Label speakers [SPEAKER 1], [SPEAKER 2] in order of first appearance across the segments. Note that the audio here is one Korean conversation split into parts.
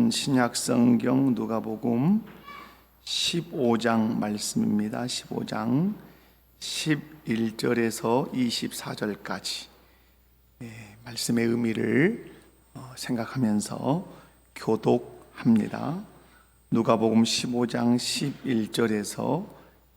[SPEAKER 1] 오늘은 신약 성경 누가복음 15장 말씀입니다. 15장 11절에서 24절까지 말씀의 의미를 생각하면서 교독합니다. 누가복음 15장 11절에서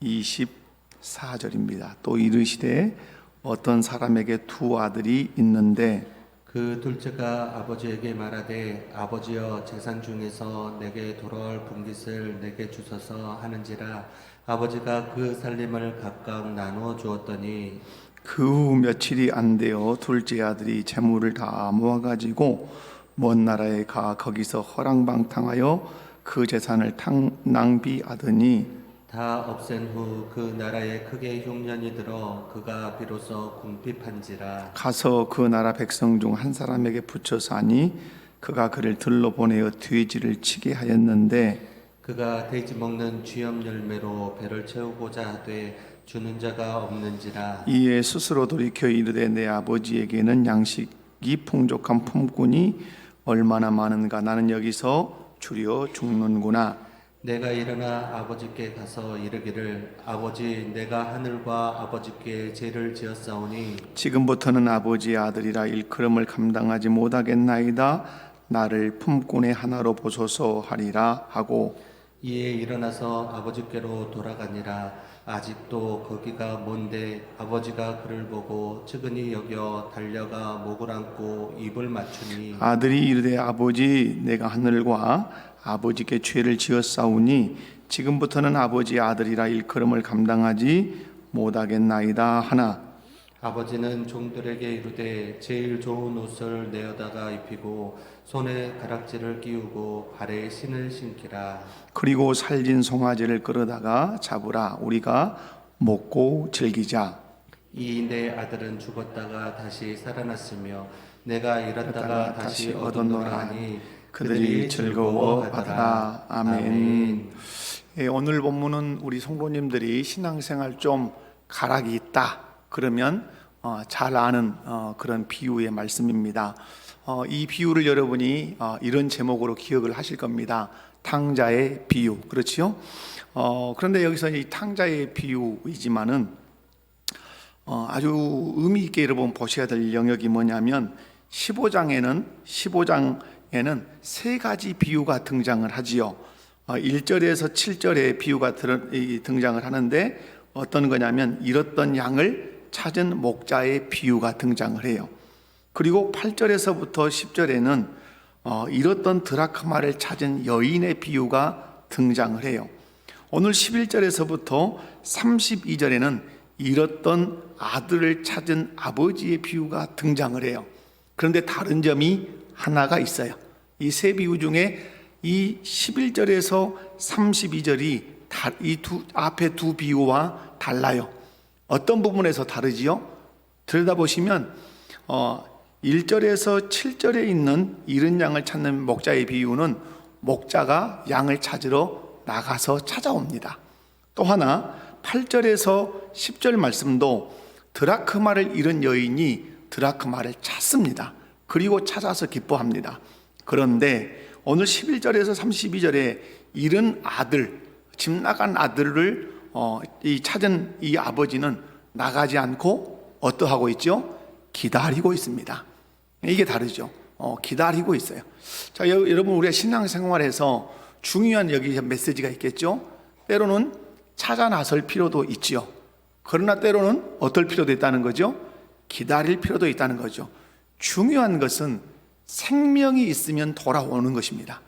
[SPEAKER 1] 24절입니다. 또 이르시되 어떤 사람에게 두 아들이 있는데
[SPEAKER 2] 그 둘째가 아버지에게 말하되 아버지여 재산 중에서 내게 돌아올 분깃을 내게 주소서 하는지라. 아버지가 그 살림을 각각 나누어 주었더니
[SPEAKER 1] 그 후 며칠이 안 되어 둘째 아들이 재물을 다 모아가지고 먼 나라에 가 거기서 허랑방탕하여 그 재산을 낭비하더니
[SPEAKER 2] 다 없앤 후 그 나라에 크게 흉년이 들어 그가 비로소 궁핍한지라.
[SPEAKER 1] 가서 그 나라 백성 중 한 사람에게 붙여서 하니 그가 그를 들러 보내어 돼지를 치게 하였는데
[SPEAKER 2] 그가 돼지 먹는 쥐염 열매로 배를 채우고자 하되 주는 자가 없는지라.
[SPEAKER 1] 이에 스스로 돌이켜 이르되 내 아버지에게는 양식이 풍족한 품꾼이 얼마나 많은가. 나는 여기서 주려 죽는구나.
[SPEAKER 2] 내가 일어나 아버지께 가서 이르기를 아버지 내가 하늘과 아버지께 죄를 지었사오니
[SPEAKER 1] 지금부터는 아버지의 아들이라 일컬음을 감당하지 못하겠나이다. 나를 품꾼의 하나로 보소서 하리라 하고
[SPEAKER 2] 이에 일어나서 아버지께로 돌아가니라. 아직도 거기가 먼데 아버지가 그를 보고 측은히 여겨 달려가 목을 안고 입을 맞추니
[SPEAKER 1] 아들이 이르되 아버지 내가 하늘과 아버지께 죄를 지었사오니 지금부터는 아버지의 아들이라 일컬음을 감당하지 못하겠나이다 하나
[SPEAKER 2] 아버지는 종들에게 이르되 제일 좋은 옷을 내어다가 입히고 손에 가락지를 끼우고 발에 신을 신기라.
[SPEAKER 1] 그리고 살진 송아지를 끌어다가 잡으라. 우리가 먹고 즐기자.
[SPEAKER 2] 이 내 아들은 죽었다가 다시 살아났으며 내가 잃었다가 다시 얻었노라 하니
[SPEAKER 1] 그들이 즐거워하더라. 아멘. 오늘 본문은 우리 성도님들이 신앙생활 좀 가락이 있다 그러면 잘 아는 그런 비유의 말씀입니다. 이 비유를 여러분이 이런 제목으로 기억을 하실 겁니다. 탕자의 비유. 그렇지요? 그런데 여기서 이 탕자의 비유이지만은 아주 의미 있게 여러분 보셔야 될 영역이 뭐냐면 15장에는 세 가지 비유가 등장을 하지요. 1절에서 7절의 비유가 등장을 하는데 어떤 거냐면 잃었던 양을 찾은 목자의 비유가 등장을 해요. 그리고 8절에서부터 10절에는 잃었던 드라크마를 찾은 여인의 비유가 등장을 해요. 오늘 11절에서부터 32절에는 잃었던 아들을 찾은 아버지의 비유가 등장을 해요. 그런데 다른 점이 하나가 있어요. 이 세 비유 중에 이 11절에서 32절이 이 앞에 두 비유와 달라요. 어떤 부분에서 다르지요? 들여다보시면 1절에서 7절에 있는 잃은 양을 찾는 목자의 비유는 목자가 양을 찾으러 나가서 찾아옵니다. 또 하나 8절에서 10절 말씀도 드라크마를 잃은 여인이 드라크마를 찾습니다. 그리고 찾아서 기뻐합니다. 그런데 오늘 11절에서 32절에 잃은 아들, 집 나간 아들을 찾은 이 아버지는 나가지 않고 어떠하고 있죠? 기다리고 있습니다. 이게 다르죠. 기다리고 있어요. 자, 여러분 우리가 신앙생활에서 중요한 여기 메시지가 있겠죠. 때로는 찾아 나설 필요도 있지요. 그러나 때로는 어떨 필요도 있다는 거죠? 기다릴 필요도 있다는 거죠. 중요한 것은 생명이 있으면 돌아오는 것입니다.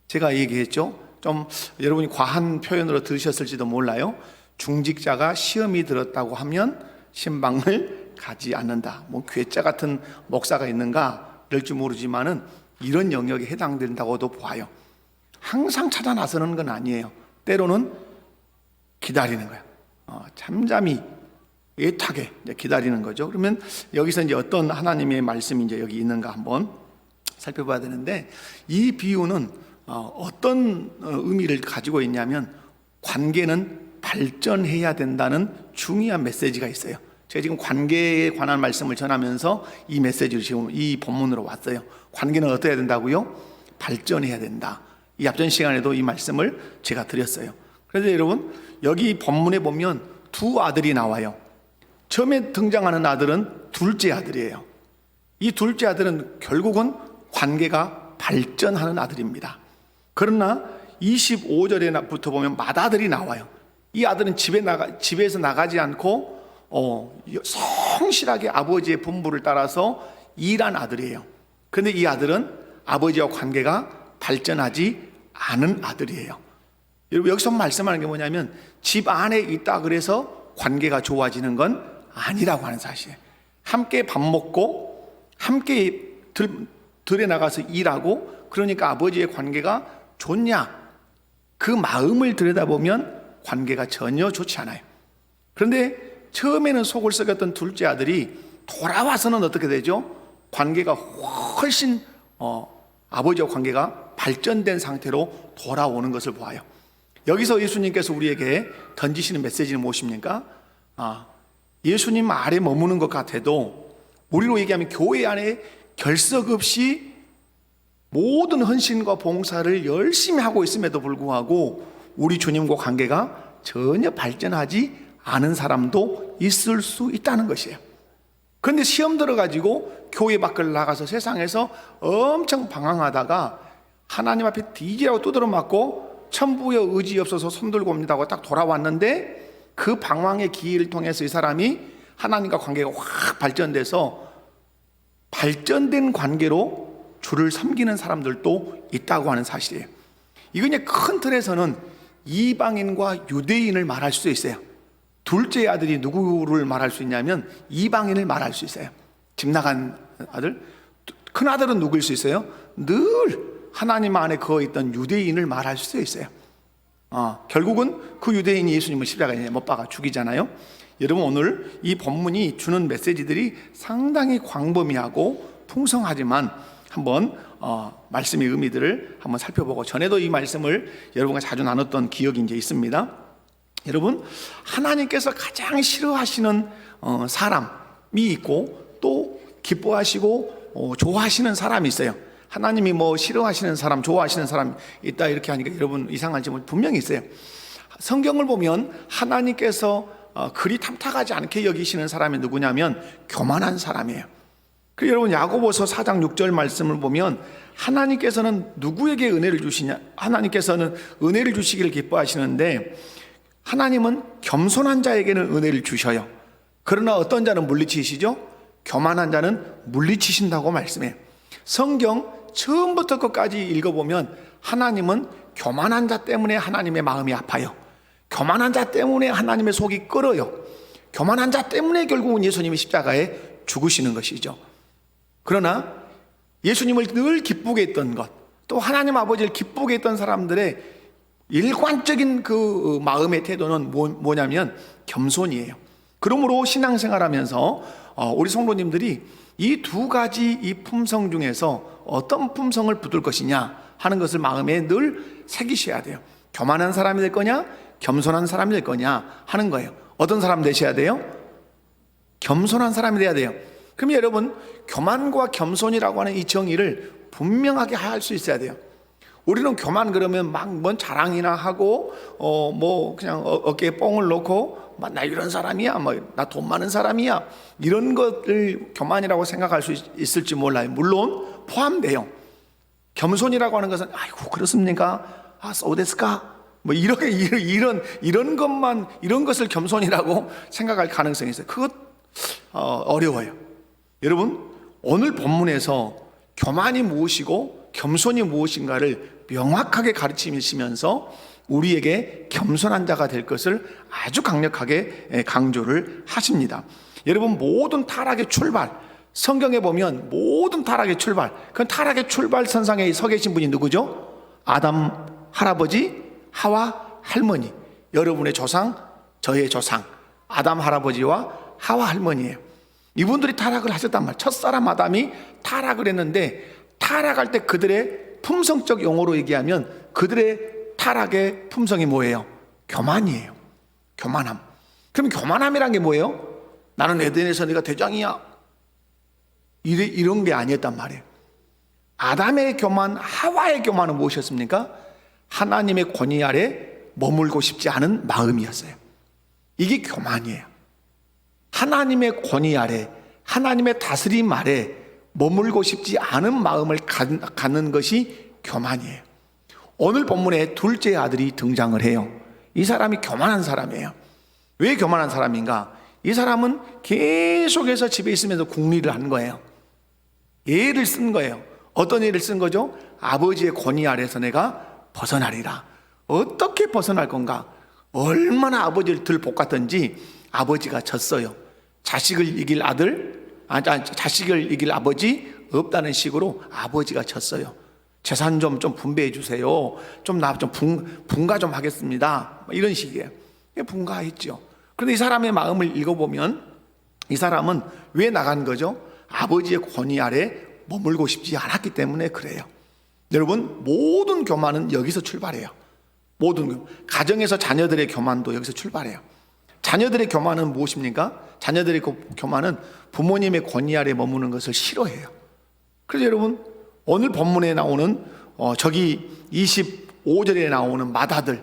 [SPEAKER 1] 제가 얘기했죠. 좀 여러분이 과한 표현으로 들으셨을지도 몰라요. 중직자가 시험이 들었다고 하면 신방을 가지 않는다. 뭐 괴짜 같은 목사가 있는가 그럴지 모르지만은 이런 영역에 해당된다고도 봐요. 항상 찾아 나서는 건 아니에요. 때로는 기다리는 거예요. 잠잠히 애타게 기다리는 거죠. 그러면 여기서 이제 어떤 하나님의 말씀이 이제 여기 있는가 한번 살펴봐야 되는데 이 비유는 어떤 의미를 가지고 있냐면 관계는 발전해야 된다는 중요한 메시지가 있어요. 제가 지금 관계에 관한 말씀을 전하면서 이 메시지를 지금 이 본문으로 왔어요. 관계는 어떠해야 된다고요? 발전해야 된다. 이 앞전 시간에도 이 말씀을 제가 드렸어요. 그래서 여러분, 여기 본문에 보면 두 아들이 나와요. 처음에 등장하는 아들은 둘째 아들이에요. 이 둘째 아들은 결국은 관계가 발전하는 아들입니다. 그러나 25절에부터 보면 맏아들이 나와요. 이 아들은 집에서 나가지 않고 성실하게 아버지의 분부를 따라서 일한 아들이에요. 그런데 이 아들은 아버지와 관계가 발전하지 않은 아들이에요. 여러분, 여기서 말씀하는 게 뭐냐면 집 안에 있다 그래서 관계가 좋아지는 건 아니라고 하는 사실이에요. 함께 밥 먹고 함께 들에 나가서 일하고, 그러니까 아버지의 관계가 좋냐? 그 마음을 들여다보면 관계가 전혀 좋지 않아요. 그런데 처음에는 속을 썩였던 둘째 아들이 돌아와서는 어떻게 되죠? 관계가 훨씬 아버지와 관계가 발전된 상태로 돌아오는 것을 보아요. 여기서 예수님께서 우리에게 던지시는 메시지는 무엇입니까? 예수님 아래 머무는 것 같아도 우리로 얘기하면 교회 안에 결석 없이 모든 헌신과 봉사를 열심히 하고 있음에도 불구하고 우리 주님과 관계가 전혀 발전하지 않은 사람도 있을 수 있다는 것이에요. 그런데 시험 들어가지고 교회 밖을 나가서 세상에서 엄청 방황하다가 하나님 앞에 뒤지라고 두드려 맞고 천부의 의지 없어서 손들고 옵니다 하고 딱 돌아왔는데, 그 방황의 기회를 통해서 이 사람이 하나님과 관계가 확 발전돼서 발전된 관계로 주를 섬기는 사람들도 있다고 하는 사실이에요. 이건 이제 큰 틀에서는 이방인과 유대인을 말할 수 있어요. 둘째 아들이 누구를 말할 수 있냐면 이방인을 말할 수 있어요. 집 나간 아들. 큰 아들은 누구일 수 있어요? 늘 하나님 안에 거했던 유대인을 말할 수 있어요. 결국은 그 유대인이 예수님을 십자가에 못 박아 죽이잖아요. 여러분, 오늘 이 본문이 주는 메시지들이 상당히 광범위하고 풍성하지만 한번 말씀의 의미들을 한번 살펴보고, 전에도 이 말씀을 여러분과 자주 나눴던 기억이 이제 있습니다. 여러분, 하나님께서 가장 싫어하시는 사람이 있고 또 기뻐하시고 좋아하시는 사람이 있어요. 하나님이 뭐 싫어하시는 사람, 좋아하시는 사람 있다 이렇게 하니까 여러분 이상할지 분명히 있어요. 성경을 보면 하나님께서 그리 탐탁하지 않게 여기시는 사람이 누구냐면 교만한 사람이에요. 그리고 여러분, 야고보서 4장 6절 말씀을 보면 하나님께서는 누구에게 은혜를 주시냐? 하나님께서는 은혜를 주시기를 기뻐하시는데 하나님은 겸손한 자에게는 은혜를 주셔요. 그러나 어떤 자는 물리치시죠? 교만한 자는 물리치신다고 말씀해요. 성경 처음부터 끝까지 읽어보면 하나님은 교만한 자 때문에 하나님의 마음이 아파요. 교만한 자 때문에 하나님의 속이 끓어요. 교만한 자 때문에 결국은 예수님이 십자가에 죽으시는 것이죠. 그러나 예수님을 늘 기쁘게 했던 것, 또 하나님 아버지를 기쁘게 했던 사람들의 일관적인 그 마음의 태도는 뭐냐면 겸손이에요. 그러므로 신앙생활하면서 우리 성도님들이 이 두 가지 이 품성 중에서 어떤 품성을 붙들 것이냐 하는 것을 마음에 늘 새기셔야 돼요. 교만한 사람이 될 거냐, 겸손한 사람이 될 거냐 하는 거예요. 어떤 사람 되셔야 돼요? 겸손한 사람이 돼야 돼요. 그럼 여러분, 교만과 겸손이라고 하는 이 정의를 분명하게 할 수 있어야 돼요. 우리는 교만 그러면 막 뭔 자랑이나 하고 뭐 그냥 어깨에 뽕을 놓고 나 이런 사람이야, 뭐 나 돈 많은 사람이야, 이런 것을 교만이라고 생각할 수 있을지 몰라요. 물론 포함돼요. 겸손이라고 하는 것은 아이고 그렇습니까? 소데스까? 뭐 이런 것만, 이런 것을 겸손이라고 생각할 가능성이 있어요. 그것 어려워요. 여러분, 오늘 본문에서 교만이 무엇이고 겸손이 무엇인가를 명확하게 가르치시면서 우리에게 겸손한 자가 될 것을 아주 강력하게 강조를 하십니다. 여러분, 모든 타락의 출발, 성경에 보면 모든 타락의 출발, 그 타락의 출발선상에 서 계신 분이 누구죠? 아담 할아버지, 하와 할머니. 여러분의 조상, 저의 조상, 아담 할아버지와 하와 할머니예요. 이분들이 타락을 하셨단 말이에요. 첫사람 아담이 타락을 했는데, 타락할 때 그들의 품성적 용어로 얘기하면 그들의 타락의 품성이 뭐예요? 교만이에요. 교만함. 그럼 교만함이란 게 뭐예요? 나는 에덴에서 내가 대장이야, 이런 게 아니었단 말이에요. 아담의 교만, 하와의 교만은 무엇이었습니까? 하나님의 권위 아래 머물고 싶지 않은 마음이었어요. 이게 교만이에요. 하나님의 권위 아래, 하나님의 다스림 아래 머물고 싶지 않은 마음을 갖는 것이 교만이에요. 오늘 본문에 둘째 아들이 등장을 해요. 이 사람이 교만한 사람이에요. 왜 교만한 사람인가? 이 사람은 계속해서 집에 있으면서 궁리를 한 거예요. 예를 쓴 거예요. 어떤 예를 쓴 거죠? 아버지의 권위 아래서 내가 벗어나리라. 어떻게 벗어날 건가? 얼마나 아버지를 들 볶았던지 아버지가 졌어요. 자식을 이길 아들, 자식을 이길 아버지 없다는 식으로 아버지가 졌어요. 재산 좀 분배해 주세요. 좀 분가 좀 하겠습니다. 이런 식이에요. 분가했죠. 그런데 이 사람의 마음을 읽어보면 이 사람은 왜 나간 거죠? 아버지의 권위 아래 머물고 싶지 않았기 때문에 그래요. 여러분, 모든 교만은 여기서 출발해요. 모든 가정에서 자녀들의 교만도 여기서 출발해요. 자녀들의 교만은 무엇입니까? 자녀들의 교만은 부모님의 권위 아래 머무는 것을 싫어해요. 그래서 여러분, 오늘 본문에 나오는 저기 25절에 나오는 맏아들,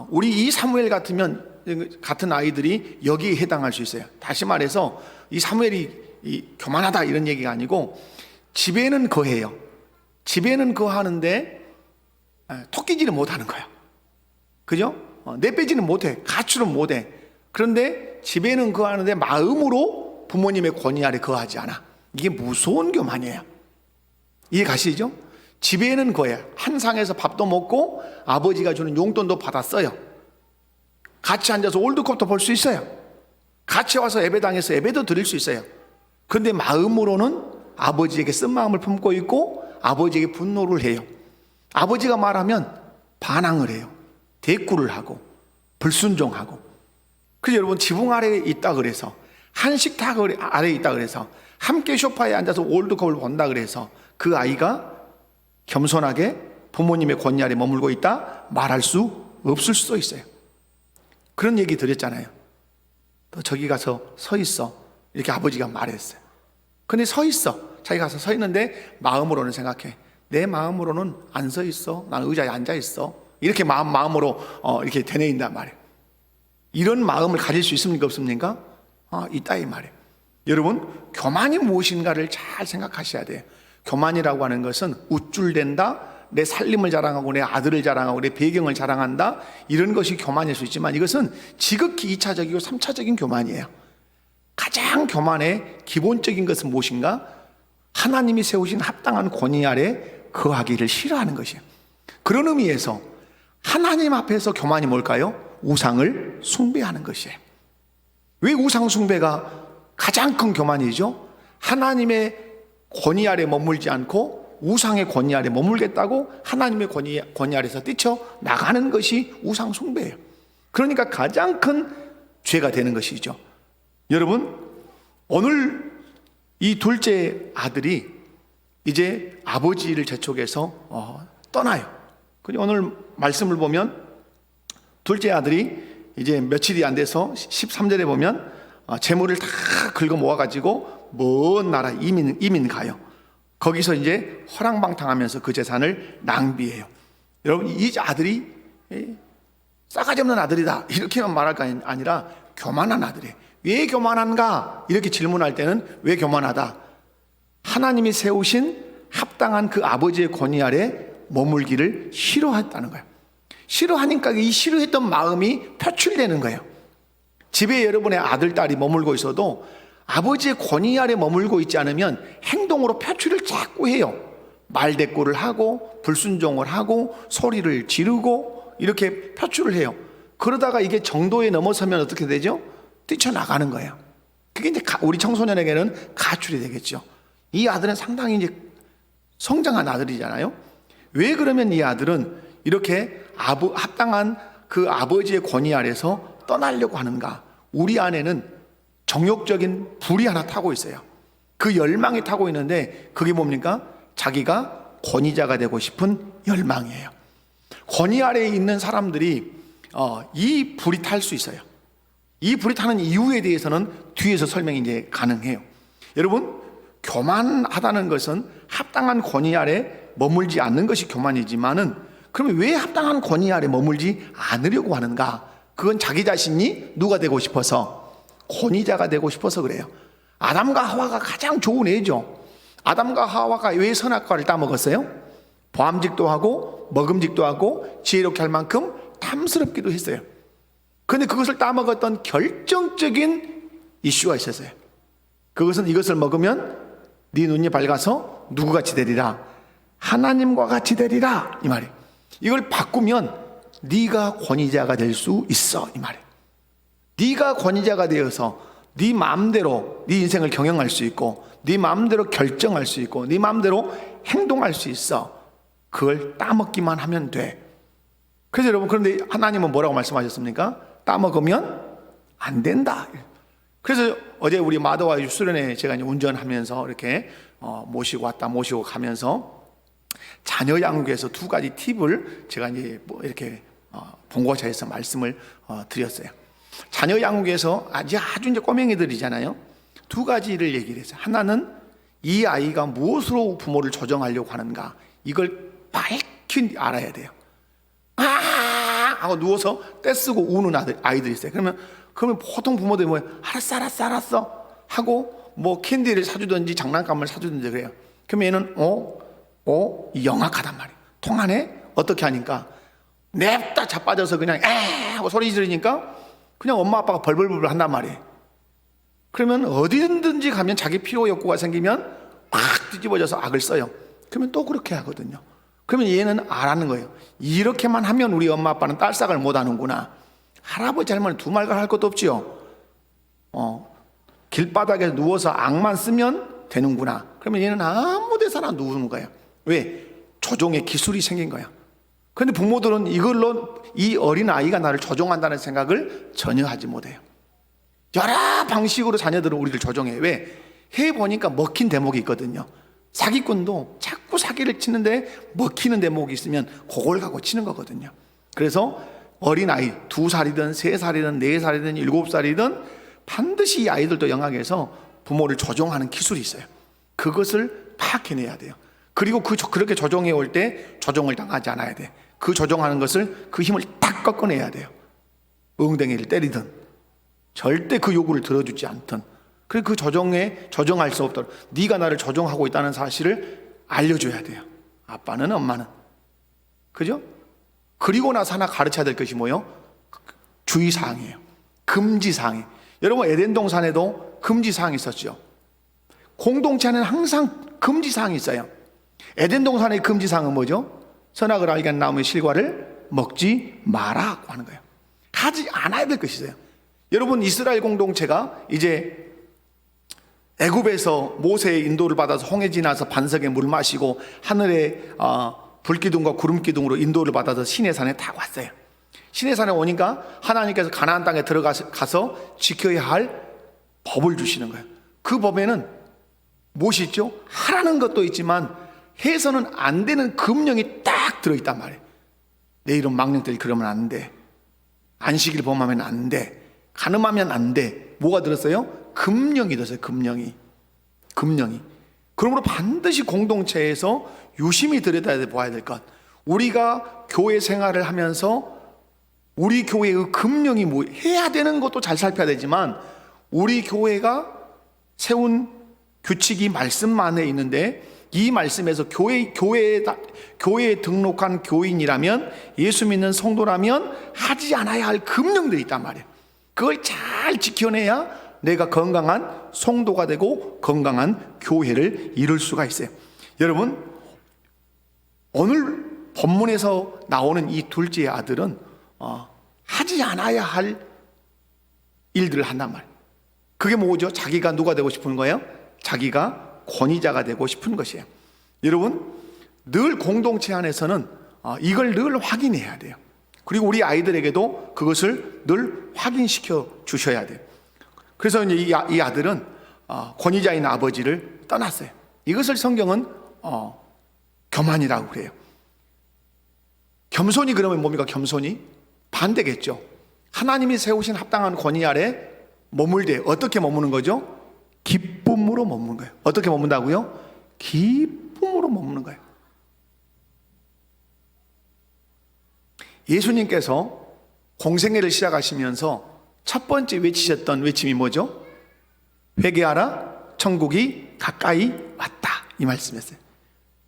[SPEAKER 1] 우리 이 사무엘 같은 아이들이 여기에 해당할 수 있어요. 다시 말해서 이 사무엘이 교만하다 이런 얘기가 아니고 집에는 거해요. 집에는 거하는데 토끼질은 못하는 거예요. 그죠? 내빼지는 못해. 가출은 못해. 그런데 집에는 거하는데 마음으로 부모님의 권위 아래 거하지 않아. 이게 무서운 교만이에요. 이해 가시죠? 집에는 거해. 한 상에서 밥도 먹고 아버지가 주는 용돈도 받았어요. 같이 앉아서 월드컵도 볼 수 있어요. 같이 와서 예배당에서 예배도 드릴 수 있어요. 그런데 마음으로는 아버지에게 쓴 마음을 품고 있고 아버지에게 분노를 해요. 아버지가 말하면 반항을 해요. 대꾸를 하고 불순종하고. 그래서 여러분, 지붕 아래에 있다 그래서, 한식탁 아래에 있다 그래서, 함께 소파에 앉아서 월드컵을 본다 그래서 그 아이가 겸손하게 부모님의 권위 아래 머물고 있다 말할 수 없을 수도 있어요. 그런 얘기 드렸잖아요. 너 저기 가서 서 있어. 이렇게 아버지가 말했어요. 근데 서 있어. 자기 가서 서 있는데 마음으로는 생각해. 내 마음으로는 안 서 있어. 난 의자에 앉아 있어. 이렇게 마음으로 이렇게 되뇌인단 말이에요. 이런 마음을 가질 수 있습니까? 없습니까? 있다 이 말이에요. 여러분, 교만이 무엇인가를 잘 생각하셔야 돼요. 교만이라고 하는 것은 우쭐댄다, 내 살림을 자랑하고 내 아들을 자랑하고 내 배경을 자랑한다, 이런 것이 교만일 수 있지만 이것은 지극히 2차적이고 3차적인 교만이에요. 가장 교만의 기본적인 것은 무엇인가? 하나님이 세우신 합당한 권위 아래 거하기를 싫어하는 것이에요. 그런 의미에서 하나님 앞에서 교만이 뭘까요? 우상을 숭배하는 것이에요. 왜 우상 숭배가 가장 큰 교만이죠? 하나님의 권위 아래 머물지 않고 우상의 권위 아래 머물겠다고 하나님의 권위 아래서 뛰쳐나가는 것이 우상 숭배예요. 그러니까 가장 큰 죄가 되는 것이죠. 여러분, 오늘 이 둘째 아들이 이제 아버지를 재촉해서 떠나요. 오늘 말씀을 보면 둘째 아들이 이제 며칠이 안 돼서 13절에 보면 재물을 다 긁어 모아가지고 먼 나라 이민 가요. 거기서 이제 허랑방탕하면서 그 재산을 낭비해요. 여러분, 이 아들이 싸가지 없는 아들이다 이렇게만 말할 거 아니라 교만한 아들이에요. 왜 교만한가? 이렇게 질문할 때는 왜 교만하다? 하나님이 세우신 합당한 그 아버지의 권위 아래 머물기를 싫어했다는 거예요. 싫어하니까 이 싫어했던 마음이 표출되는 거예요. 집에 여러분의 아들, 딸이 머물고 있어도 아버지의 권위 아래 머물고 있지 않으면 행동으로 표출을 자꾸 해요. 말대꾸를 하고 불순종을 하고 소리를 지르고 이렇게 표출을 해요. 그러다가 이게 정도에 넘어서면 어떻게 되죠? 뛰쳐나가는 거예요. 그게 이제 우리 청소년에게는 가출이 되겠죠. 이 아들은 상당히 이제 성장한 아들이잖아요. 왜 그러면 이 아들은 이렇게 합당한 그 아버지의 권위 아래서 떠나려고 하는가? 우리 안에는 정욕적인 불이 하나 타고 있어요. 그 열망이 타고 있는데 그게 뭡니까? 자기가 권위자가 되고 싶은 열망이에요. 권위 아래에 있는 사람들이 이 불이 탈 수 있어요. 이 불이 타는 이유에 대해서는 뒤에서 설명이 이제 가능해요. 여러분, 교만하다는 것은 합당한 권위 아래 머물지 않는 것이 교만이지만은, 그러면 왜 합당한 권위 아래 머물지 않으려고 하는가? 그건 자기 자신이 누가 되고 싶어서, 권위자가 되고 싶어서 그래요. 아담과 하와가 가장 좋은 애죠. 아담과 하와가 왜 선악과를 따먹었어요? 보암직도 하고 먹음직도 하고 지혜롭게 할 만큼 탐스럽기도 했어요. 그런데 그것을 따먹었던 결정적인 이슈가 있었어요. 그것은 이것을 먹으면 네 눈이 밝아서 누구같이 되리라? 하나님과 같이 되리라, 이 말이에요. 이걸 바꾸면 네가 권위자가 될 수 있어, 이 말이에요. 네가 권위자가 되어서 네 마음대로 네 인생을 경영할 수 있고, 네 마음대로 결정할 수 있고, 네 마음대로 행동할 수 있어. 그걸 따먹기만 하면 돼. 그래서 여러분, 그런데 하나님은 뭐라고 말씀하셨습니까? 따먹으면 안 된다. 그래서 어제 우리 마더와 유수련에 제가 이제 운전하면서 이렇게 모시고 왔다 모시고 가면서 자녀 양육에서 두 가지 팁을 제가 이제 뭐 이렇게 본고차에서 말씀을 드렸어요. 자녀 양육에서 아주 이제 꼬맹이들이잖아요. 두 가지를 얘기를 했어요. 하나는 이 아이가 무엇으로 부모를 조정하려고 하는가, 이걸 밝히 알아야 돼요. 아 하고 누워서 떼쓰고 우는 아이들이 있어요. 그러면 보통 부모들이 뭐예요? 알았어 하고 뭐 캔디를 사주든지 장난감을 사주든지 그래요. 그러면 얘는 영악하단 말이에요. 통하네? 어떻게 하니까 냅다 자빠져서 그냥 에 하고 소리 지르니까 그냥 엄마 아빠가 벌벌벌 한단 말이에요. 그러면 어디든지 가면 자기 필요 욕구가 생기면 막 뒤집어져서 악을 써요. 그러면 또 그렇게 하거든요. 그러면 얘는 알아는 거예요. 이렇게만 하면 우리 엄마 아빠는 딸싹을 못 하는구나. 할아버지 할머니 두 말갈 할 것도 없지요. 길바닥에 누워서 악만 쓰면 되는구나. 그러면 얘는 아무 데서나 누우는 거예요. 왜? 조종의 기술이 생긴 거야. 그런데 부모들은 이걸로 이 어린 아이가 나를 조종한다는 생각을 전혀 하지 못해요. 여러 방식으로 자녀들은 우리를 조종해. 왜? 해보니까 먹힌 대목이 있거든요. 사기꾼도 자꾸 사기를 치는데 먹히는 대목이 있으면 그걸 갖고 치는 거거든요. 그래서 어린아이 2살이든 3살이든 4살이든 7살이든 반드시 이 아이들도 영역에서 부모를 조종하는 기술이 있어요. 그것을 파악해내야 돼요. 그리고 그렇게 조종해 올 때 조종을 당하지 않아야 돼. 그 조종하는 것을, 그 힘을 딱 꺾어내야 돼요. 엉덩이를 때리든 절대 그 요구를 들어주지 않든, 그리고 그 조종할 수 없도록 네가 나를 조종하고 있다는 사실을 알려줘야 돼요. 아빠는 엄마는. 그죠? 그리고 나서 하나 가르쳐야 될 것이 뭐예요? 주의사항이에요. 금지사항이에요. 여러분 에덴 동산에도 금지사항이 있었죠. 공동체 안에는 항상 금지사항이 있어요. 에덴 동산의 금지사항은 뭐죠? 선악을 알게 하는 나무의 실과를 먹지 마라고 하는 거예요. 하지 않아야 될 것이 있어요. 여러분 이스라엘 공동체가 이제 애굽에서 모세의 인도를 받아서 홍해 지나서 반석에 물 마시고 하늘에 불기둥과 구름기둥으로 인도를 받아서 시내산에 다 왔어요. 시내산에 오니까 하나님께서 가나안 땅에 들어가서 지켜야 할 법을 주시는 거예요. 그 법에는 무엇이 있죠? 하라는 것도 있지만 해서는 안 되는 금령이 딱 들어있단 말이에요. 내 이름 망령들 그러면 안 돼. 안식일 범하면 안 돼. 간음하면 안 돼. 뭐가 들었어요? 금령이 들었어요. 금령이. 그러므로 반드시 공동체에서 유심히 들여다봐야 될 것. 우리가 교회 생활을 하면서 우리 교회의 금령이 뭐 해야 되는 것도 잘 살펴야 되지만, 우리 교회가 세운 규칙이 말씀 안에 있는데, 이 말씀에서 교회에 등록한 교인이라면, 예수 믿는 성도라면 하지 않아야 할 금령들이 있단 말이에요. 그걸 잘 지켜내야 내가 건강한 성도가 되고 건강한 교회를 이룰 수가 있어요. 여러분, 오늘 본문에서 나오는 이 둘째 아들은 하지 않아야 할 일들을 한단 말이에요. 그게 뭐죠? 자기가 누가 되고 싶은 거예요? 자기가 권위자가 되고 싶은 것이에요. 여러분, 늘 공동체 안에서는 이걸 늘 확인해야 돼요. 그리고 우리 아이들에게도 그것을 늘 확인시켜 주셔야 돼요. 그래서 이제 이 아들은 권위자인 아버지를 떠났어요. 이것을 성경은 교만이라고 그래요. 겸손이 그러면 뭡니까? 겸손이 반대겠죠. 하나님이 세우신 합당한 권위 아래 머물되 어떻게 머무는 거죠? 기쁨으로 머무는 거예요. 어떻게 머문다고요? 기쁨으로 머무는 거예요. 예수님께서 공생애를 시작하시면서 첫 번째 외치셨던 외침이 뭐죠? 회개하라, 천국이 가까이 왔다, 이 말씀이었어요.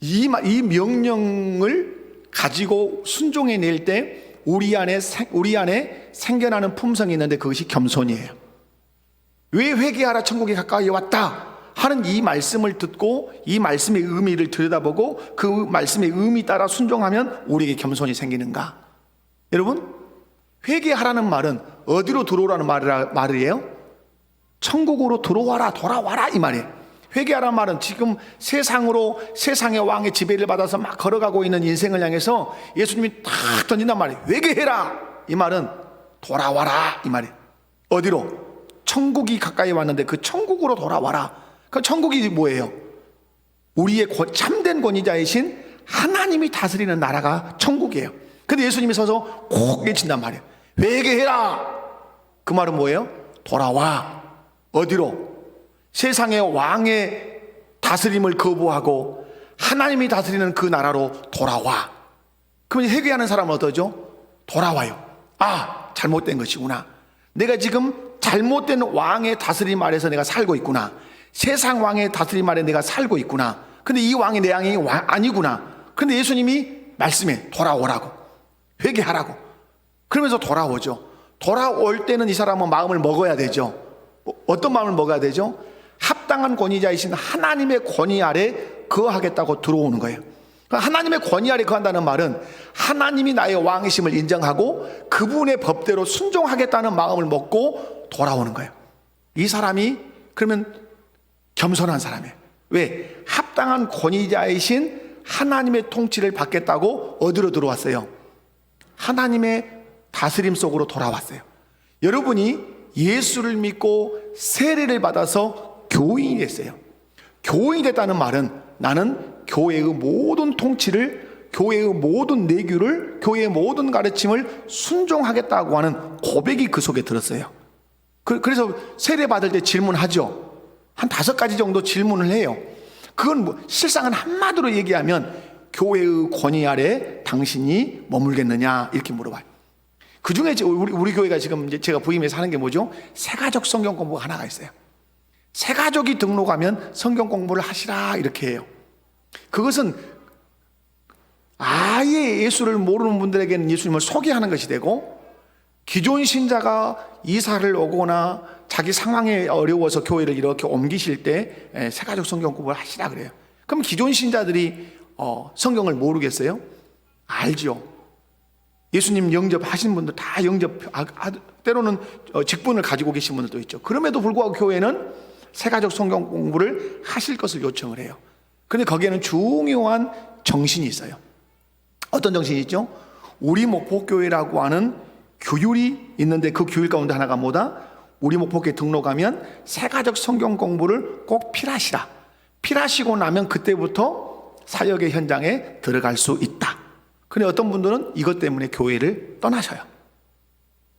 [SPEAKER 1] 이 명령을 가지고 순종해낼 때 우리 안에 생겨나는 품성이 있는데 그것이 겸손이에요. 왜 회개하라, 천국이 가까이 왔다 하는 이 말씀을 듣고 이 말씀의 의미를 들여다보고 그 말씀의 의미 따라 순종하면 우리에게 겸손이 생기는가? 여러분, 회개하라는 말은 어디로 들어오라는 말이에요? 천국으로 들어와라, 돌아와라, 이 말이에요. 회개하라는 말은 지금 세상의 왕의 지배를 받아서 막 걸어가고 있는 인생을 향해서 예수님이 탁 던진단 말이에요. 회개해라, 이 말은 돌아와라, 이 말이에요. 어디로? 천국이 가까이 왔는데 그 천국으로 돌아와라. 그 천국이 뭐예요? 우리의 참된 권위자이신 하나님이 다스리는 나라가 천국이에요. 근데 예수님이 서서 꼭 외친단 말이에요. 회개해라. 그 말은 뭐예요? 돌아와. 어디로? 세상의 왕의 다스림을 거부하고 하나님이 다스리는 그 나라로 돌아와. 그러면 회개하는 사람은 어떠죠? 돌아와요. 아, 잘못된 것이구나. 내가 지금 잘못된 왕의 다스림 아래서 내가 살고 있구나. 세상 왕의 다스림 아래 내가 살고 있구나. 근데 이 왕이 내 왕이 아니구나. 근데 예수님이 말씀해, 돌아오라고, 회개하라고. 그러면서 돌아오죠. 돌아올 때는 이 사람은 마음을 먹어야 되죠. 어떤 마음을 먹어야 되죠? 합당한 권위자이신 하나님의 권위 아래 거하겠다고 들어오는 거예요. 하나님의 권위 아래 거한다는 말은 하나님이 나의 왕이심을 인정하고 그분의 법대로 순종하겠다는 마음을 먹고 돌아오는 거예요. 이 사람이 그러면 겸손한 사람이에요. 왜? 합당한 권위자이신 하나님의 통치를 받겠다고 어디로 들어왔어요? 하나님의 다스림 속으로 돌아왔어요. 여러분이 예수를 믿고 세례를 받아서 교인이 됐어요. 교인이 됐다는 말은 나는 교회의 모든 통치를, 교회의 모든 내규를, 교회의 모든 가르침을 순종하겠다고 하는 고백이 그 속에 들었어요. 그래서 세례 받을 때 질문하죠. 한 5가지 정도 질문을 해요. 그건 실상은 한마디로 얘기하면 교회의 권위 아래 당신이 머물겠느냐, 이렇게 물어봐요. 그 중에 우리 교회가 지금 이제 제가 부임해서 하는 게 뭐죠? 새가족 성경 공부가 하나가 있어요. 새가족이 등록하면 성경 공부를 하시라, 이렇게 해요. 그것은 아예 예수를 모르는 분들에게는 예수님을 소개하는 것이 되고, 기존 신자가 이사를 오거나 자기 상황이 어려워서 교회를 이렇게 옮기실 때 새가족 성경 공부를 하시라 그래요. 그럼 기존 신자들이 성경을 모르겠어요? 알죠. 예수님 영접하신 분들 다 때로는 직분을 가지고 계신 분들도 있죠. 그럼에도 불구하고 교회는 새가족 성경 공부를 하실 것을 요청을 해요. 그런데 거기에는 중요한 정신이 있어요. 어떤 정신이 있죠? 우리 목포교회라고 하는 규율이 있는데 그 규율 가운데 하나가 뭐다? 우리 목포교회 등록하면 새가족 성경 공부를 꼭 필하시라. 필하시고 나면 그때부터 사역의 현장에 들어갈 수 있다. 그런데 어떤 분들은 이것 때문에 교회를 떠나셔요.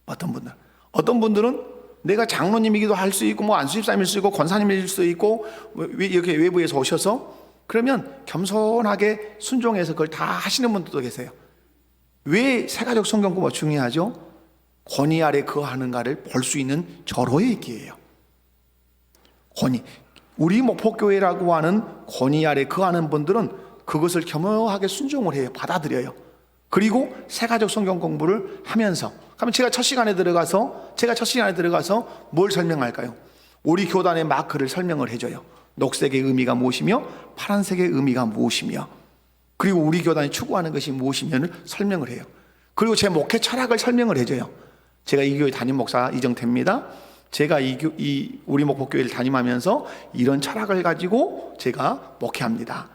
[SPEAKER 1] 어떤 분들은 내가 장로님이기도 할 수 있고 뭐 안수집사님일 수 있고 권사님일 수 있고 이렇게 외부에서 오셔서 그러면 겸손하게 순종해서 그걸 다 하시는 분들도 계세요. 왜 새가족 성경 공부가 중요하죠? 권위 아래 거하는가를 볼 수 있는 절호의 기회예요. 우리 목포교회라고 하는 권위 아래 거하는 분들은 그것을 겸허하게 순종을 해요. 받아들여요. 그리고 새가족 성경 공부를 하면서, 그러면 제가 첫 시간에 들어가서 뭘 설명할까요? 우리 교단의 마크를 설명을 해줘요. 녹색의 의미가 무엇이며 파란색의 의미가 무엇이며, 그리고 우리 교단이 추구하는 것이 무엇이냐를 설명을 해요. 그리고 제 목회 철학을 설명을 해줘요. 제가 이 교회 담임 목사 이정태입니다. 제가 우리 목포교회를 담임하면서 이런 철학을 가지고 제가 목회합니다.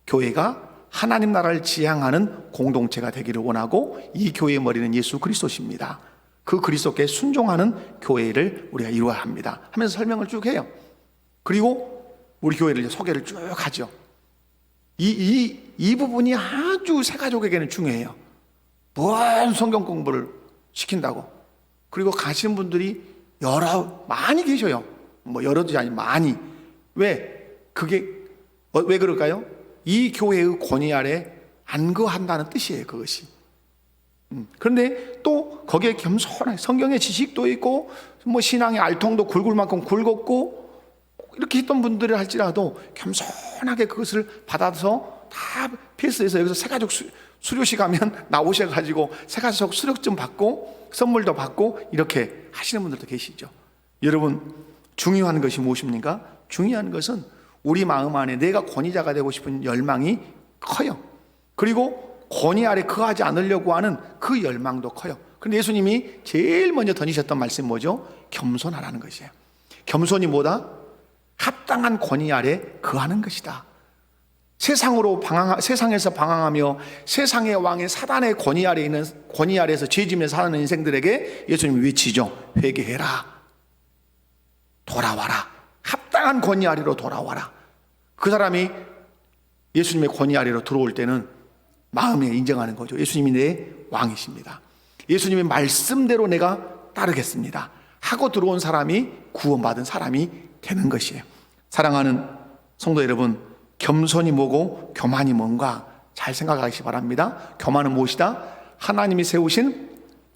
[SPEAKER 1] 교회가 하나님 나라를 지향하는 공동체가 되기를 원하고 이 교회의 머리는 예수 그리스도십니다. 그 그리스도께 순종하는 교회를 우리가 이루어야 합니다 하면서 설명을 쭉 해요. 그리고 우리 교회를 소개를 쭉 하죠. 이 부분이 아주 새가족에게는 중요해요. 무한 성경 공부를 시킨다고. 그리고 가시는 분들이 많이 계셔요. 뭐 여러도 아니 많이. 왜? 그게 왜 그럴까요? 이 교회의 권위 아래 안거한다는 뜻이에요, 그것이. 그런데 또 거기에 겸손하게 성경의 지식도 있고 뭐 신앙의 알통도 굵을 만큼 굵었고 이렇게 했던 분들을 할지라도 겸손하게 그것을 받아서 다 패스해서 여기서 새가족 수료식 하면 나오셔가지고 새가족 수료증 받고 선물도 받고 이렇게 하시는 분들도 계시죠. 여러분, 중요한 것이 무엇입니까? 중요한 것은 우리 마음 안에 내가 권위자가 되고 싶은 열망이 커요. 그리고 권위 아래 거하지 않으려고 하는 그 열망도 커요. 그런데 예수님이 제일 먼저 던지셨던 말씀이 뭐죠? 겸손하라는 것이에요. 겸손이 뭐다? 합당한 권위 아래 거하는 것이다. 세상에서 방황하며 세상의 왕의 사단의 권위 아래 있는 권위 아래에서 죄짐에 사는 인생들에게 예수님이 외치죠. 회개해라. 돌아와라. 합당한 권위 아래로 돌아와라. 그 사람이 예수님의 권위 아래로 들어올 때는 마음에 인정하는 거죠. 예수님이 내 왕이십니다. 예수님의 말씀대로 내가 따르겠습니다 하고 들어온 사람이 구원받은 사람이 되는 것이에요. 사랑하는 성도 여러분, 겸손이 뭐고 교만이 뭔가 잘 생각하시기 바랍니다. 교만은 무엇이다? 하나님이 세우신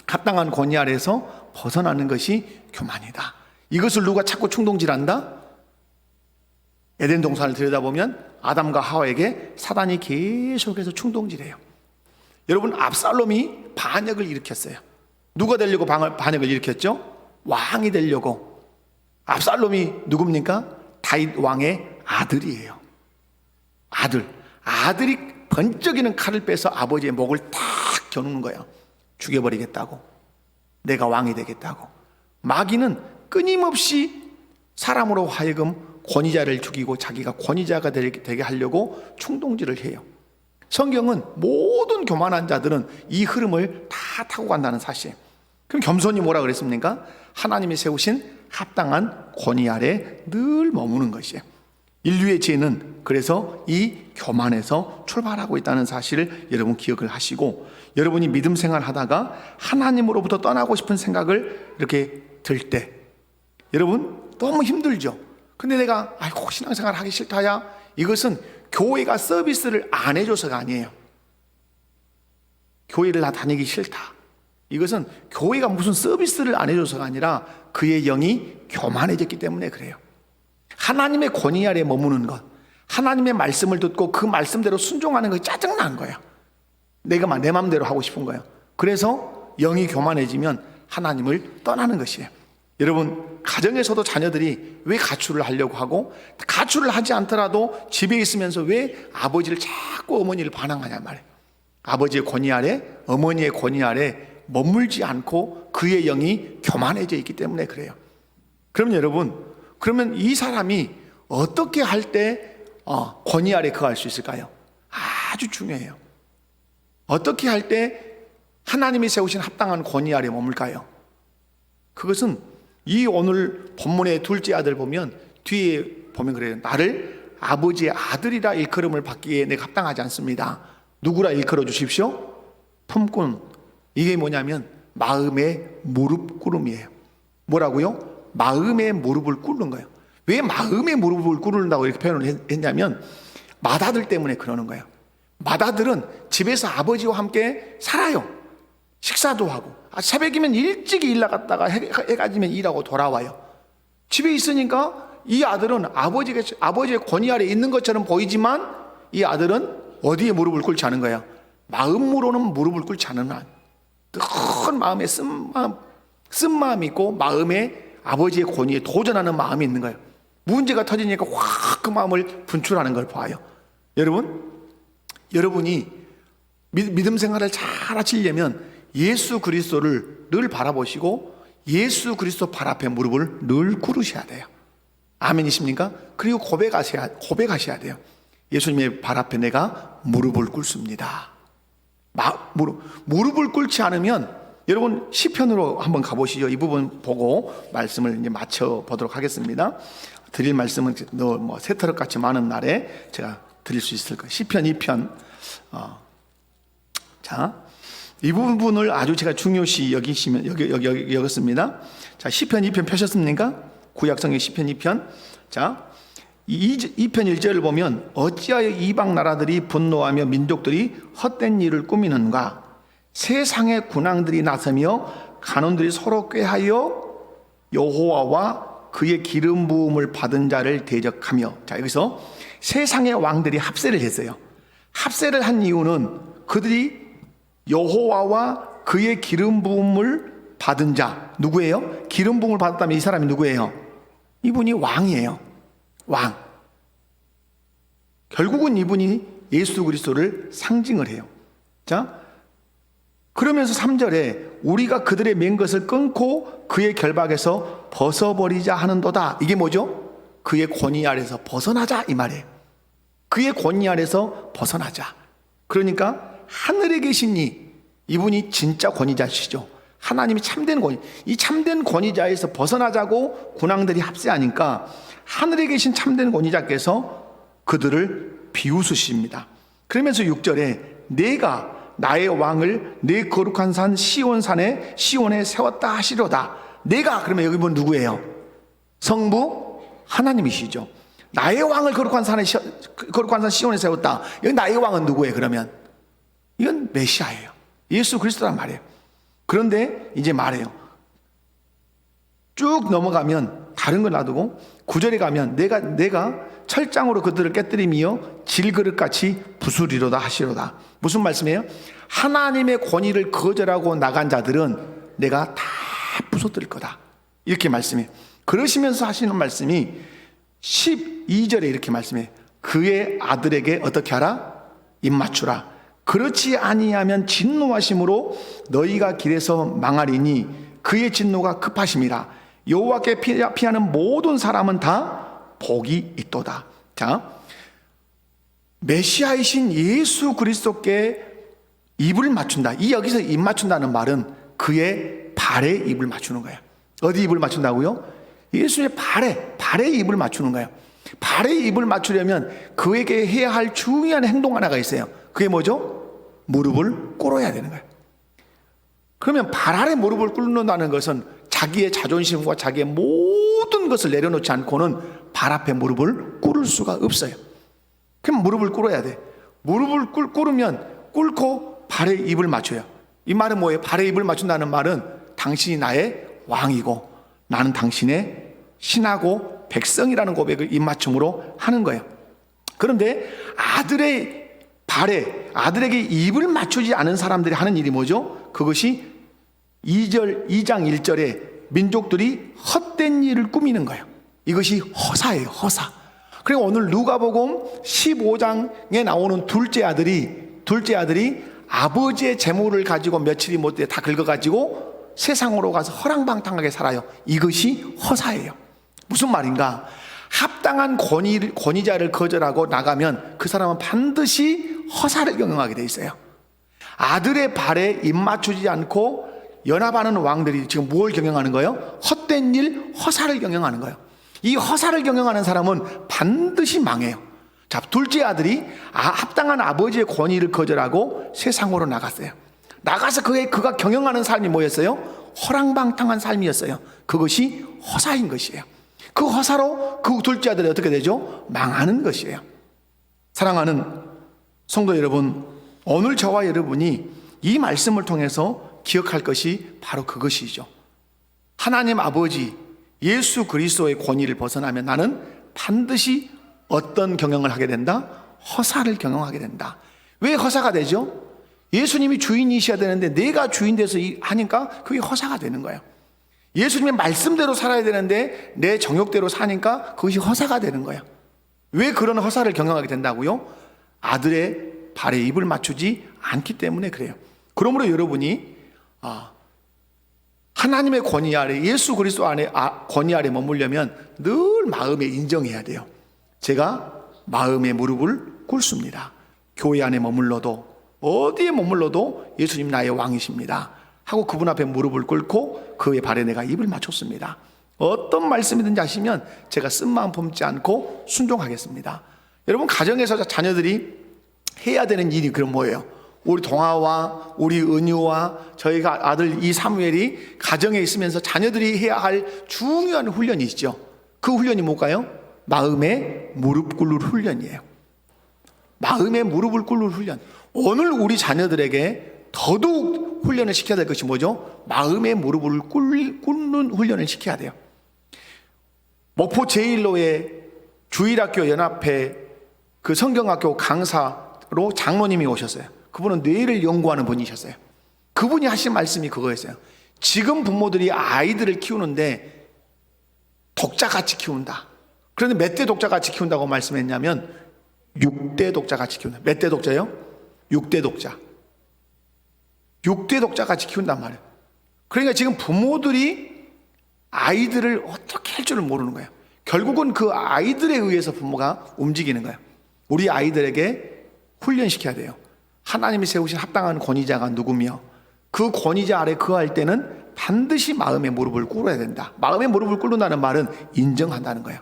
[SPEAKER 1] 합당한 권위 아래에서 벗어나는 것이 교만이다. 이것을 누가 자꾸 충동질한다? 에덴 동산을 들여다보면 아담과 하와에게 사단이 계속해서 충동질해요. 여러분, 압살롬이 반역을 일으켰어요. 누가 되려고 반역을 일으켰죠? 왕이 되려고. 압살롬이 누굽니까? 다윗 왕의 아들이에요. 아들이 번쩍이는 칼을 빼서 아버지의 목을 탁 겨누는 거예요. 죽여버리겠다고. 내가 왕이 되겠다고. 마귀는 끊임없이 사람으로 하여금 권위자를 죽이고 자기가 권위자가 되게 하려고 충동질을 해요. 성경은 모든 교만한 자들은 이 흐름을 다 타고 간다는 사실. 그럼 겸손이 뭐라 그랬습니까? 하나님이 세우신 합당한 권위 아래 늘 머무는 것이에요. 인류의 죄는 그래서 이 교만에서 출발하고 있다는 사실을 여러분 기억을 하시고, 여러분이 믿음 생활 하다가 하나님으로부터 떠나고 싶은 생각을 이렇게 들 때 여러분 너무 힘들죠. 근데 내가 신앙생활 하기 싫다야, 이것은 교회가 서비스를 안 해줘서가 아니에요. 교회를 나 다니기 싫다, 이것은 교회가 무슨 서비스를 안 해줘서가 아니라 그의 영이 교만해졌기 때문에 그래요. 하나님의 권위 아래 머무는 것, 하나님의 말씀을 듣고 그 말씀대로 순종하는 것이 짜증난 거예요. 내가 내 마음대로 하고 싶은 거예요. 그래서 영이 교만해지면 하나님을 떠나는 것이에요. 여러분, 가정에서도 자녀들이 왜 가출을 하려고 하고, 가출을 하지 않더라도 집에 있으면서 왜 아버지를 자꾸 어머니를 반항하냐 말이에요. 아버지의 권위 아래, 어머니의 권위 아래 머물지 않고 그의 영이 교만해져 있기 때문에 그래요. 그럼 여러분, 그러면 이 사람이 어떻게 할 때 권위 아래 거할 수 있을까요? 아주 중요해요. 어떻게 할 때 하나님이 세우신 합당한 권위 아래 머물까요? 그것은 이 오늘 본문의 둘째 아들 보면 뒤에 보면 그래요. 나를 아버지의 아들이라 일컬음을 받기에 내가 합당하지 않습니다. 누구라 일컬어 주십시오? 품꾼. 이게 뭐냐면 마음의 무릎 꿇음이에요. 뭐라고요? 마음의 무릎을 꿇는 거예요. 왜 마음의 무릎을 꿇는다고 이렇게 표현을 했냐면 맏아들 때문에 그러는 거예요. 맏아들은 집에서 아버지와 함께 살아요. 식사도 하고, 새벽이면 일찍이 일 나갔다가 해가 지면 일하고 돌아와요. 집에 있으니까 이 아들은 아버지의 권위 아래 있는 것처럼 보이지만 이 아들은 어디에 무릎을 꿇지 않은 거예요? 마음으로는 무릎을 꿇지 않은 한 큰 마음에 쓴 마음이 있고 마음에 아버지의 권위에 도전하는 마음이 있는 거예요. 문제가 터지니까 확 그 마음을 분출하는 걸 봐요. 여러분이 믿음 생활을 잘 하시려면 예수 그리스도를 늘 바라보시고 예수 그리스도 발 앞에 무릎을 늘 꿇으셔야 돼요. 아멘이십니까? 그리고 고백하셔야 돼요. 예수님의 발 앞에 내가 무릎을 꿇습니다. 무릎을 꿇지 않으면 여러분 시편으로 한번 가보시죠. 이 부분 보고 말씀을 이제 맞춰 보도록 하겠습니다. 드릴 말씀은 새터럭 같이 많은 날에 제가 드릴 수 있을 거예요. 시편 2편. 이 부분을 아주 제가 중요시 여겼습니다. 자, 시편 2편 펴셨습니까? 구약성경 시편 2편. 자, 2편 1절을 보면 어찌하여 이방 나라들이 분노하며 민족들이 헛된 일을 꾸미는가. 세상의 군왕들이 나서며 간원들이 서로 꾀하여 여호와와 그의 기름 부음을 받은 자를 대적하며. 자, 여기서 세상의 왕들이 합세를 했어요. 합세를 한 이유는 그들이 여호와와 그의 기름 부음을 받은 자, 누구예요? 기름 부음을 받았다면 이 사람이 누구예요? 이분이 왕이에요. 왕. 결국은 이분이 예수 그리스도를 상징을 해요. 자, 그러면서 3절에 우리가 그들의 맨 것을 끊고 그의 결박에서 벗어버리자 하는도다. 이게 뭐죠? 그의 권위 아래서 벗어나자 이 말이에요. 그의 권위 아래서 벗어나자. 그러니까 하늘에 계신 이분이 진짜 권위자시죠. 하나님이 참된 권위, 이 참된 권위자에서 벗어나자고 군왕들이 합세하니까 하늘에 계신 참된 권위자께서 그들을 비웃으십니다. 그러면서 6절에 내가 나의 왕을 내 거룩한 산 시온산에 시온에 세웠다 하시로다. 내가 그러면 여기 본 누구예요? 성부 하나님이시죠. 나의 왕을 거룩한 산 시온에 세웠다. 여기 나의 왕은 누구예요? 그러면 이건 메시아예요. 예수 그리스도란 말이에요. 그런데 이제 말해요. 쭉 넘어가면 다른 걸 놔두고 9절에 가면 내가 철장으로 그들을 깨뜨리며 질그릇같이 부수리로다 하시로다. 무슨 말씀이에요? 하나님의 권위를 거절하고 나간 자들은 내가 다 부숴뜨릴 거다. 이렇게 말씀해요. 그러시면서 하시는 말씀이 12절에 이렇게 말씀해요. 그의 아들에게 어떻게 하라? 입맞추라. 그렇지 아니하면 진노하심으로 너희가 길에서 망하리니 그의 진노가 급하심이라. 여호와께 피하는 모든 사람은 다 복이 있도다. 자, 메시아이신 예수 그리스도께 입을 맞춘다. 이 여기서 입 맞춘다는 말은 그의 발에 입을 맞추는 거예요. 어디 입을 맞춘다고요? 예수의 발에 입을 맞추는 거예요. 발에 입을 맞추려면 그에게 해야 할 중요한 행동 하나가 있어요. 그게 뭐죠? 무릎을 꿇어야 되는 거예요. 그러면 발 아래 무릎을 꿇는다는 것은 자기의 자존심과 자기의 모든 것을 내려놓지 않고는 발 앞에 무릎을 꿇을 수가 없어요. 그럼 무릎을 꿇어야 돼. 무릎을 꿇으면 꿇고 발에 입을 맞춰요. 이 말은 뭐예요? 발에 입을 맞춘다는 말은 당신이 나의 왕이고 나는 당신의 신하고 백성이라는 고백을 입맞춤으로 하는 거예요. 그런데 아들에게 입을 맞추지 않은 사람들이 하는 일이 뭐죠? 그것이 2장 1절에 민족들이 헛된 일을 꾸미는 거예요. 이것이 허사예요. 허사. 그리고 오늘 누가복음 15장에 나오는 둘째 아들이 아버지의 재물을 가지고 며칠이 못돼 다 긁어가지고 세상으로 가서 허랑방탕하게 살아요. 이것이 허사예요. 무슨 말인가? 합당한 권위자를 거절하고 나가면 그 사람은 반드시 허사를 경영하게 돼 있어요. 아들의 발에 입 맞추지 않고 연합하는 왕들이 지금 뭘 경영하는 거예요? 헛된 일, 허사를 경영하는 거예요. 이 허사를 경영하는 사람은 반드시 망해요. 자, 둘째 아들이 합당한 아버지의 권위를 거절하고 세상으로 나갔어요. 나가서 그가 경영하는 삶이 뭐였어요? 허랑방탕한 삶이었어요. 그것이 허사인 것이에요. 그 허사로 그 둘째 아들이 어떻게 되죠? 망하는 것이에요. 사랑하는 성도 여러분, 오늘 저와 여러분이 이 말씀을 통해서 기억할 것이 바로 그것이죠. 하나님 아버지 예수 그리스도의 권위를 벗어나면 나는 반드시 어떤 경영을 하게 된다? 허사를 경영하게 된다. 왜 허사가 되죠? 예수님이 주인이셔야 되는데 내가 주인 돼서 하니까 그게 허사가 되는 거예요. 예수님의 말씀대로 살아야 되는데 내 정욕대로 사니까 그것이 허사가 되는 거예요. 왜 그런 허사를 경영하게 된다고요? 아들의 발에 입을 맞추지 않기 때문에 그래요. 그러므로 여러분이 하나님의 권위 아래, 예수 그리스도 안에 권위 아래 머물려면 늘 마음에 인정해야 돼요. 제가 마음의 무릎을 꿇습니다. 교회 안에 머물러도 어디에 머물러도 예수님 나의 왕이십니다 하고 그분 앞에 무릎을 꿇고 그의 발에 내가 입을 맞췄습니다. 어떤 말씀이든지 하시면 제가 쓴마음 품지 않고 순종하겠습니다. 여러분 가정에서 자녀들이 해야 되는 일이 그럼 뭐예요? 우리 동아와 우리 은유와 저희가 아들 이 사무엘이 가정에 있으면서 자녀들이 해야 할 중요한 훈련이 있죠. 그 훈련이 뭘까요? 마음의 무릎 꿇는 훈련이에요. 마음의 무릎을 꿇는 훈련. 오늘 우리 자녀들에게 더더욱 훈련을 시켜야 될 것이 뭐죠? 마음의 무릎을 꿇는 훈련을 시켜야 돼요. 목포 제1로의 주일학교 연합회 그 성경학교 강사로 장로님이 오셨어요. 그분은 뇌를 연구하는 분이셨어요. 그분이 하신 말씀이 그거였어요. 지금 부모들이 아이들을 키우는데 독자같이 키운다. 그런데 몇 대 독자같이 키운다고 말씀했냐면 6대 독자같이 키운다. 몇 대 독자요? 6대 독자. 6대 독자같이 키운단 말이에요. 그러니까 지금 부모들이 아이들을 어떻게 할 줄을 모르는 거예요. 결국은 그 아이들에 의해서 부모가 움직이는 거예요. 우리 아이들에게 훈련시켜야 돼요. 하나님이 세우신 합당한 권위자가 누구며 그 권위자 아래 거할 때는 반드시 마음의 무릎을 꿇어야 된다. 마음의 무릎을 꿇는다는 말은 인정한다는 거예요.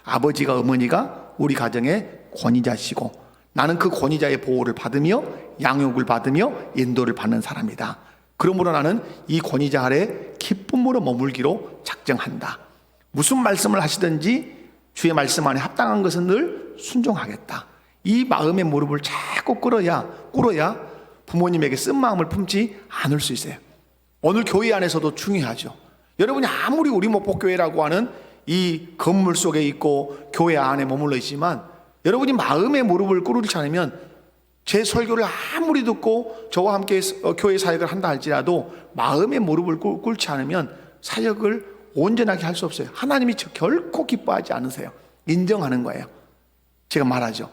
[SPEAKER 1] 아버지가 어머니가 우리 가정의 권위자시고 나는 그 권위자의 보호를 받으며 양육을 받으며 인도를 받는 사람이다. 그러므로 나는 이 권위자 아래 기쁨으로 머물기로 작정한다. 무슨 말씀을 하시든지 주의 말씀 안에 합당한 것은 늘 순종하겠다. 이 마음의 무릎을 자꾸 꿇어야 부모님에게 쓴 마음을 품지 않을 수 있어요. 오늘 교회 안에서도 중요하죠. 여러분이 아무리 우리 목포교회라고 하는 이 건물 속에 있고 교회 안에 머물러 있지만 여러분이 마음의 무릎을 꿇지 않으면 제 설교를 아무리 듣고 저와 함께 교회 사역을 한다 할지라도 마음의 무릎을 꿇지 않으면 사역을 온전하게 할 수 없어요. 하나님이 결코 기뻐하지 않으세요. 인정하는 거예요. 제가 말하죠.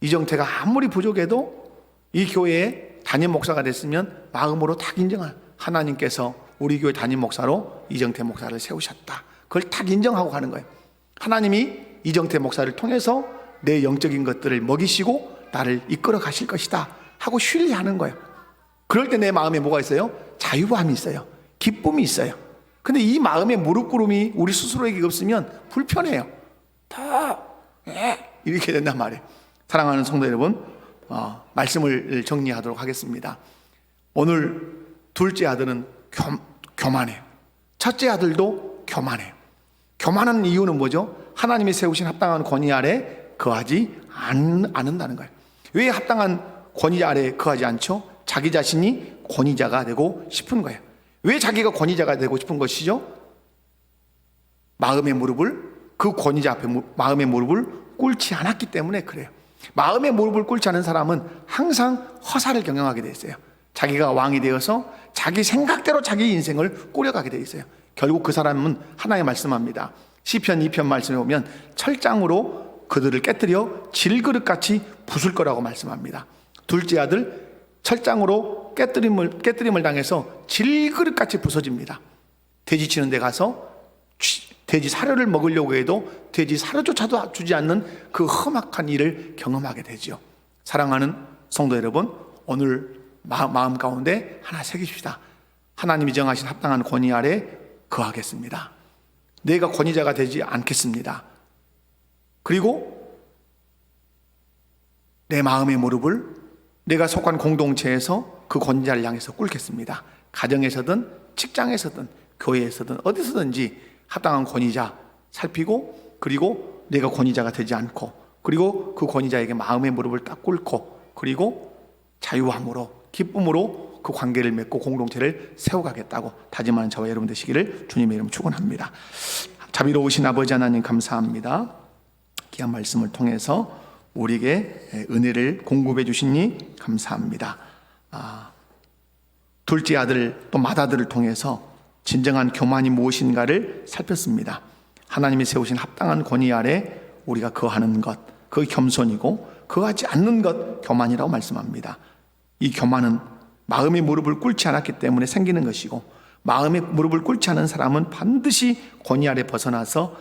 [SPEAKER 1] 이정태가 아무리 부족해도 이 교회에 담임 목사가 됐으면 마음으로 딱 인정한 하나님께서 우리 교회 담임 목사로 이정태 목사를 세우셨다. 그걸 딱 인정하고 가는 거예요. 하나님이 이정태 목사를 통해서 내 영적인 것들을 먹이시고 나를 이끌어 가실 것이다 하고 신뢰하는 거예요. 그럴 때 내 마음에 뭐가 있어요? 자유함이 있어요. 기쁨이 있어요. 근데 이 마음의 무릎 꿇음이 우리 스스로에게 없으면 불편해요. 이렇게 된단 말이에요. 사랑하는 성도 여러분, 말씀을 정리하도록 하겠습니다. 오늘 둘째 아들은 교만해요. 첫째 아들도 교만해요. 교만한 이유는 뭐죠? 하나님이 세우신 합당한 권위 아래 거하지 않는다는 거예요. 왜 합당한 권위자 아래 거하지 않죠? 자기 자신이 권위자가 되고 싶은 거예요. 왜 자기가 권위자가 되고 싶은 것이죠? 마음의 무릎을 그 권위자 앞에 마음의 무릎을 꿇지 않았기 때문에 그래요. 마음의 무릎을 꿇지 않은 사람은 항상 허사를 경영하게 돼 있어요. 자기가 왕이 되어서 자기 생각대로 자기 인생을 꾸려가게 돼 있어요. 결국 그 사람은 하나님 말씀합니다. 시편 2편 말씀에 보면 철장으로 그들을 깨뜨려 질그릇같이 부술 거라고 말씀합니다. 둘째 아들 철장으로 깨뜨림을 당해서 질그릇같이 부서집니다. 돼지 치는 데 가서 돼지 사료를 먹으려고 해도 돼지 사료조차도 주지 않는 그 험악한 일을 경험하게 되죠. 사랑하는 성도 여러분, 오늘 마음 가운데 하나 새깁시다. 하나님이 정하신 합당한 권위 아래 거하겠습니다. 내가 권위자가 되지 않겠습니다. 그리고 내 마음의 무릎을 내가 속한 공동체에서 그 권위자를 향해서 꿇겠습니다. 가정에서든 직장에서든 교회에서든 어디서든지 합당한 권위자 살피고, 그리고 내가 권위자가 되지 않고, 그리고 그 권위자에게 마음의 무릎을 딱 꿇고, 그리고 자유함으로 기쁨으로 그 관계를 맺고 공동체를 세워가겠다고 다짐하는 저와 여러분 되시기를 주님의 이름 축원합니다. 자비로우신 아버지 하나님 감사합니다. 귀한 말씀을 통해서 우리에게 은혜를 공급해 주시니 감사합니다. 둘째 아들 또 맏아들을 통해서 진정한 교만이 무엇인가를 살폈습니다. 하나님이 세우신 합당한 권위 아래 우리가 거하는 것, 그 겸손이고 거하지 않는 것 교만이라고 말씀합니다. 이 교만은 마음의 무릎을 꿇지 않았기 때문에 생기는 것이고, 마음의 무릎을 꿇지 않은 사람은 반드시 권위 아래 벗어나서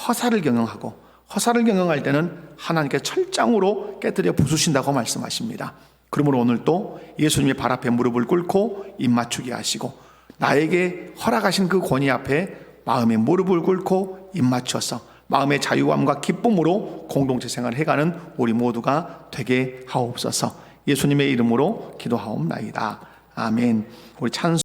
[SPEAKER 1] 허사를 경영하고, 허사를 경영할 때는 하나님께 철장으로 깨뜨려 부수신다고 말씀하십니다. 그러므로 오늘 또 예수님의 발 앞에 무릎을 꿇고 입 맞추게 하시고, 나에게 허락하신 그 권위 앞에 마음의 무릎을 꿇고 입 맞춰서 마음의 자유함과 기쁨으로 공동체 생활을 해가는 우리 모두가 되게 하옵소서. 예수님의 이름으로 기도하옵나이다. 아멘. 우리 찬